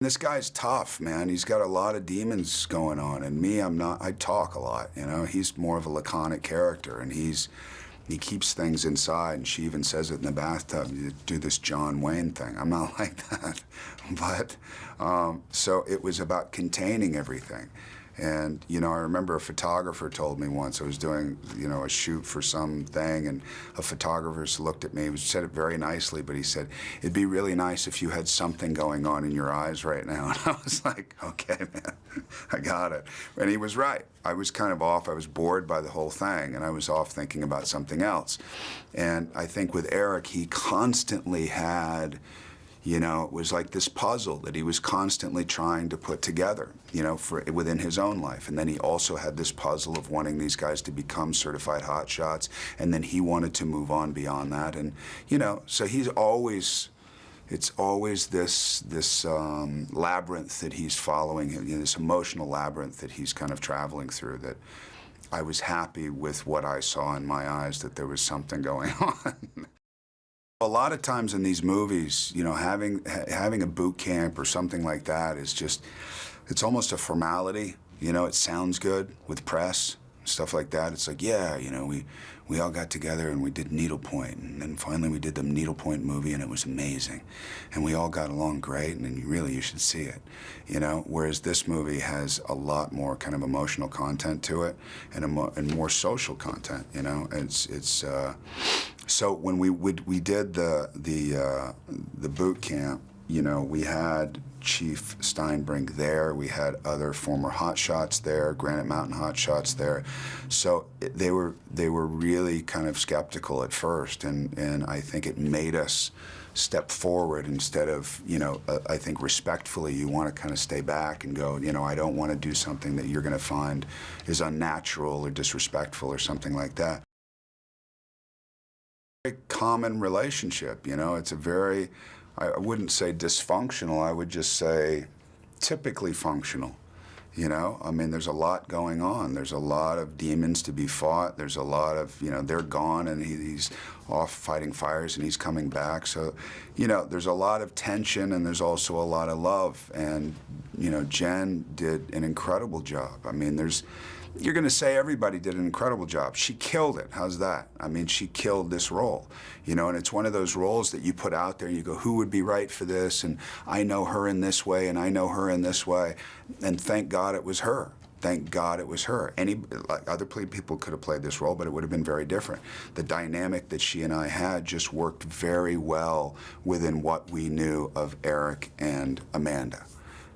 This guy's tough, man. He's got a lot of demons going on, and me, I'm not. I talk a lot, you know. He's more of a laconic character, and he keeps things inside, and she even says it in the bathtub, you do this John Wayne thing. I'm not like that. But, so it was about containing everything. And, you know, I remember a photographer told me once, I was doing, you know, a shoot for something, and a photographer looked at me, he said it very nicely, but he said, it'd be really nice if you had something going on in your eyes right now. And I was like, okay, man, I got it. And he was right. I was kind of off, I was bored by the whole thing, and I was off thinking about something else. And I think with Eric, he constantly had, you know, it was like this puzzle that he was constantly trying to put together, you know, within his own life. And then he also had this puzzle of wanting these guys to become certified hotshots, and then he wanted to move on beyond that. And, you know, so he's always, it's always this labyrinth that he's following, you know, this emotional labyrinth that he's kind of traveling through, that I was happy with what I saw in my eyes, that there was something going on. A lot of times in these movies, you know, having a boot camp or something like that is just, it's almost a formality. You know, it sounds good with press, stuff like that. It's like, yeah, you know, we all got together and we did Needlepoint, and then finally we did the Needlepoint movie, and it was amazing. And we all got along great, and you should see it, you know? Whereas this movie has a lot more kind of emotional content to it, and more social content, you know? So when we did the boot camp, you know, we had Chief Steinbrink there, we had other former hotshots there, Granite Mountain hotshots there. So they were really kind of skeptical at first, and I think it made us step forward instead of, you know, I think respectfully you want to kind of stay back and go, you know, I don't want to do something that you're going to find is unnatural or disrespectful or something like that. A common relationship, you know, it's a very, I wouldn't say dysfunctional, I would just say typically functional, you know? I mean, there's a lot going on. There's a lot of demons to be fought. There's a lot of, you know, they're gone and he's off fighting fires and he's coming back. So, you know, there's a lot of tension and there's also a lot of love. And, you know, Jen did an incredible job. I mean, you're going to say everybody did an incredible job. She killed it. How's that? I mean, she killed this role, you know, and it's one of those roles that you put out there and you go, who would be right for this? And I know her in this way, and I know her in this way. And thank God it was her. Thank God it was her. Like other people could have played this role, but it would have been very different. The dynamic that she and I had just worked very well within what we knew of Eric and Amanda.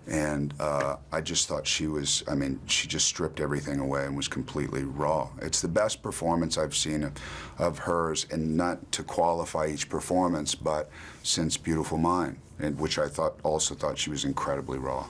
And I just thought she was, I mean, she just stripped everything away and was completely raw. It's the best performance I've seen of hers, and not to qualify each performance, but since Beautiful Mind, which I also thought she was incredibly raw.